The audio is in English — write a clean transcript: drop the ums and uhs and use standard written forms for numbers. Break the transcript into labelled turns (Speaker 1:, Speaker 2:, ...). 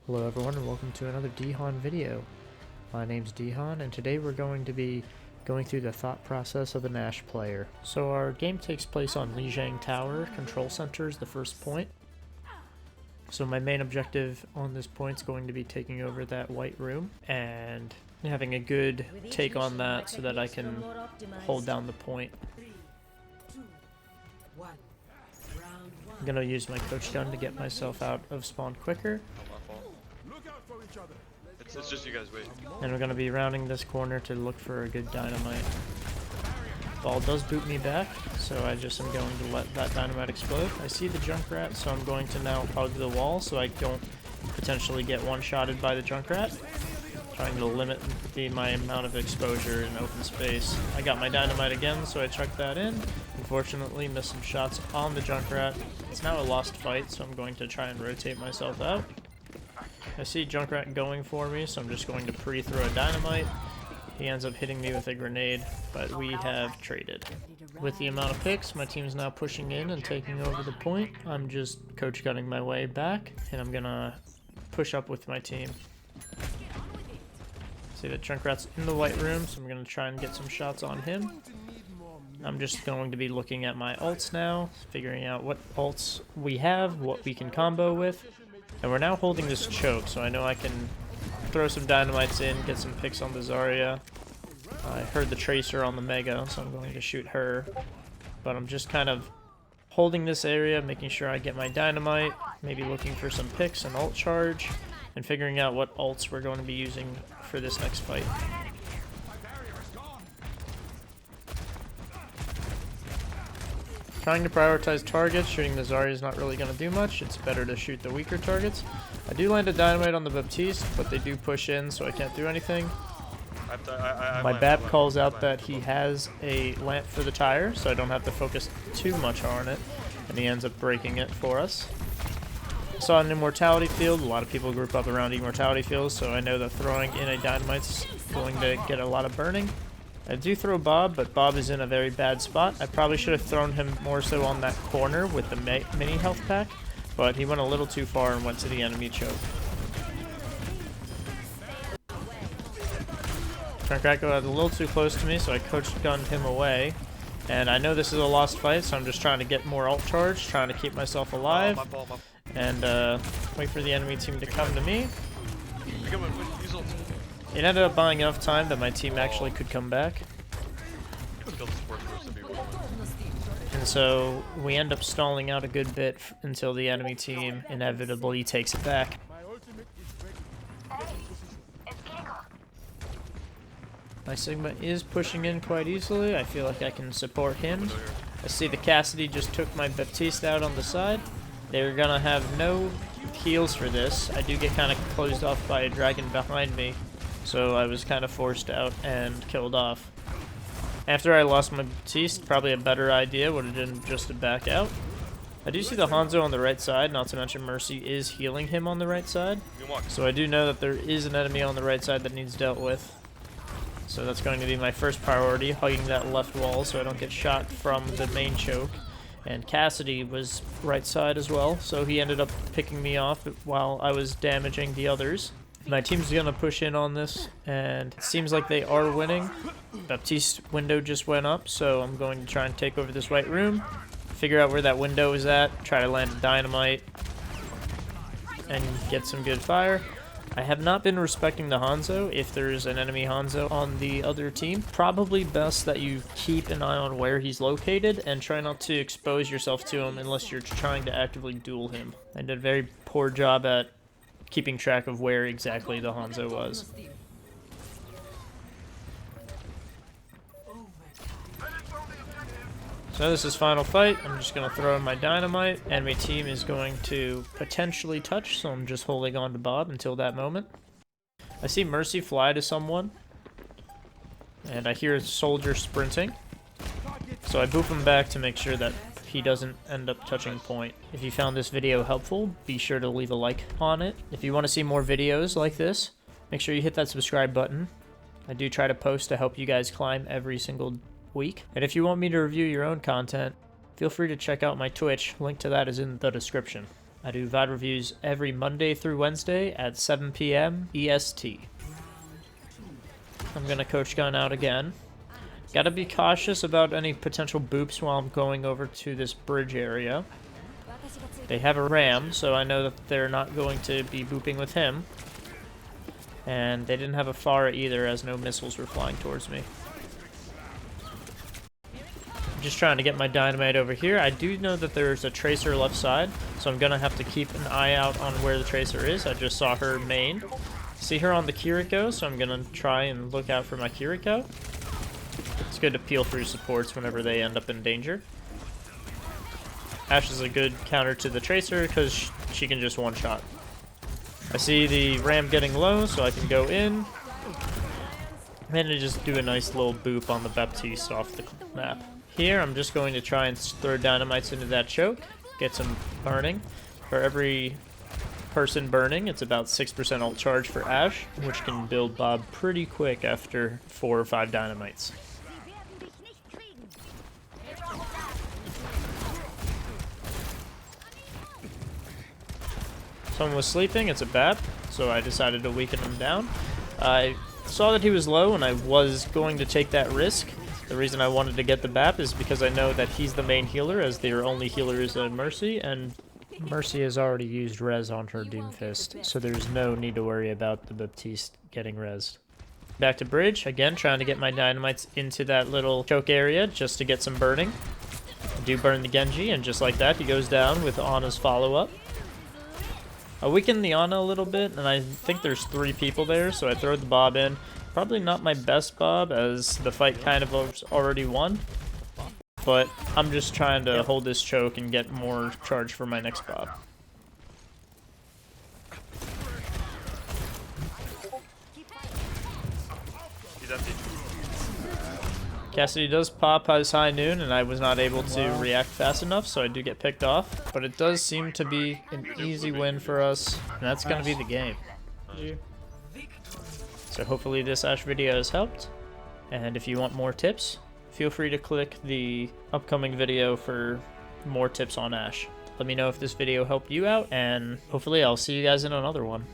Speaker 1: Hello everyone and welcome to another DHanHan video. My name's DHanHan and today we're going to be going through the thought process of an Ashe player. So our game takes place on Lijiang Tower. Control Center is the first point. So my main objective on this point is going to be taking over that white room and having a good take on that so that I can hold down the point. I'm going to use my coach gun to get myself out of spawn quicker.
Speaker 2: It's just you guys wait.
Speaker 1: And we're going to be rounding this corner to look for a good dynamite. Ball does boot me back, so I just am going to let that dynamite explode. I see the Junkrat, so I'm going to now hug the wall so I don't potentially get one-shotted by the Junkrat. Trying to limit my amount of exposure in open space. I got my dynamite again, so I chucked that in. Unfortunately, missed some shots on the Junkrat. It's now a lost fight, so I'm going to try and rotate myself out. I see Junkrat going for me, so I'm just going to pre-throw a dynamite. He ends up hitting me with a grenade, but we have traded. With the amount of picks, my team's now pushing in and taking over the point. I'm just coach gunning my way back, and I'm gonna push up with my team. See that Junkrat's in the white room, so I'm gonna try and get some shots on him. I'm just going to be looking at my ults now, figuring out what ults we have, what we can combo with. And we're now holding this choke, so I know I can throw some dynamites in, get some picks on the Zarya. I heard the Tracer on the Mega, so I'm going to shoot her. But I'm just kind of holding this area, making sure I get my dynamite, maybe looking for some picks and ult charge, and figuring out what ults we're going to be using for this next fight. Trying to prioritize targets. Shooting the Zarya is not really going to do much. It's better to shoot the weaker targets. I do land a dynamite on the Baptiste, but they do push in, so I can't do anything. My BAP calls out that he has a lamp for the tire, so I don't have to focus too much on it, and he ends up breaking it for us. I saw an Immortality field. A lot of people group up around Immortality fields, so I know that throwing in a dynamite's going to get a lot of burning. I do throw Bob, but Bob is in a very bad spot. I probably should have thrown him more so on that corner with the mini health pack, but he went a little too far and went to the enemy choke. Junkrat got a little too close to me, so I coach gunned him away. And I know this is a lost fight, so I'm just trying to get more ult charge, trying to keep myself alive, and wait for the enemy team to come to me. It ended up buying enough time that my team actually could come back. And so we end up stalling out a good bit until the enemy team inevitably takes it back. My Sigma is pushing in quite easily. I feel like I can support him. I see the Cassidy just took my Baptiste out on the side. They're gonna have no heals for this. I do get kind of closed off by a dragon behind me, so I was kind of forced out and killed off. After I lost my Baptiste, probably a better idea would have been just to back out. I do see the Hanzo on the right side, not to mention Mercy is healing him on the right side. So I do know that there is an enemy on the right side that needs dealt with. So that's going to be my first priority, hugging that left wall so I don't get shot from the main choke. And Cassidy was right side as well, so he ended up picking me off while I was damaging the others. My team's gonna push in on this, and it seems like they are winning. Baptiste window just went up, so I'm going to try and take over this white room, figure out where that window is at, try to land a dynamite, and get some good fire. I have not been respecting the Hanzo. If there's an enemy Hanzo on the other team, probably best that you keep an eye on where he's located and try not to expose yourself to him unless you're trying to actively duel him. I did a very poor job at keeping track of where exactly the Hanzo was. So this is final fight. I'm just going to throw in my dynamite. Enemy team is going to potentially touch, so I'm just holding on to Bob until that moment. I see Mercy fly to someone, and I hear a soldier sprinting. So I boop him back to make sure that he doesn't end up touching point. If you found this video helpful, be sure to leave a like on it. If you want to see more videos like this, make sure you hit that subscribe button. I do try to post to help you guys climb every single week. And if you want me to review your own content, feel free to check out my Twitch. Link to that is in the description. I do VOD reviews every Monday through Wednesday at 7 p.m. EST. I'm gonna coach gun out again. Gotta be cautious about any potential boops while I'm going over to this bridge area. They have a ram, so I know that they're not going to be booping with him. And they didn't have a Pharah either, as no missiles were flying towards me. I'm just trying to get my dynamite over here. I do know that there's a tracer left side, so I'm gonna have to keep an eye out on where the tracer is. I just saw her main. See her on the Kiriko, so I'm gonna try and look out for my Kiriko. It's good to peel through supports whenever they end up in danger. Ashe is a good counter to the tracer because she can just one-shot. I see the ram getting low, so I can go in. And just do a nice little boop on the Baptiste off the map. Here, I'm just going to try and throw dynamites into that choke, get some burning. For every person burning, it's about 6% ult charge for Ashe, which can build Bob pretty quick after 4 or 5 dynamites. Someone was sleeping, it's a BAP, so I decided to weaken him down. I saw that he was low and I was going to take that risk. The reason I wanted to get the BAP is because I know that he's the main healer, as their only healer is a Mercy, and Mercy has already used res on her Doomfist, so there's no need to worry about the Baptiste getting res. Back to bridge, again trying to get my dynamites into that little choke area just to get some burning. I do burn the Genji, and just like that he goes down with Ana's follow-up. I weakened the Ana a little bit, and I think there's 3 people there, so I throw the Bob in. Probably not my best Bob, as the fight kind of was already won. But I'm just trying to hold this choke and get more charge for my next Bob. Cassidy does pop his high noon, and I was not able to react fast enough, so I do get picked off. But it does seem to be an easy win for us, and that's going to be the game. So hopefully this Ashe video has helped, and if you want more tips, feel free to click the upcoming video for more tips on Ashe. Let me know if this video helped you out, and hopefully I'll see you guys in another one.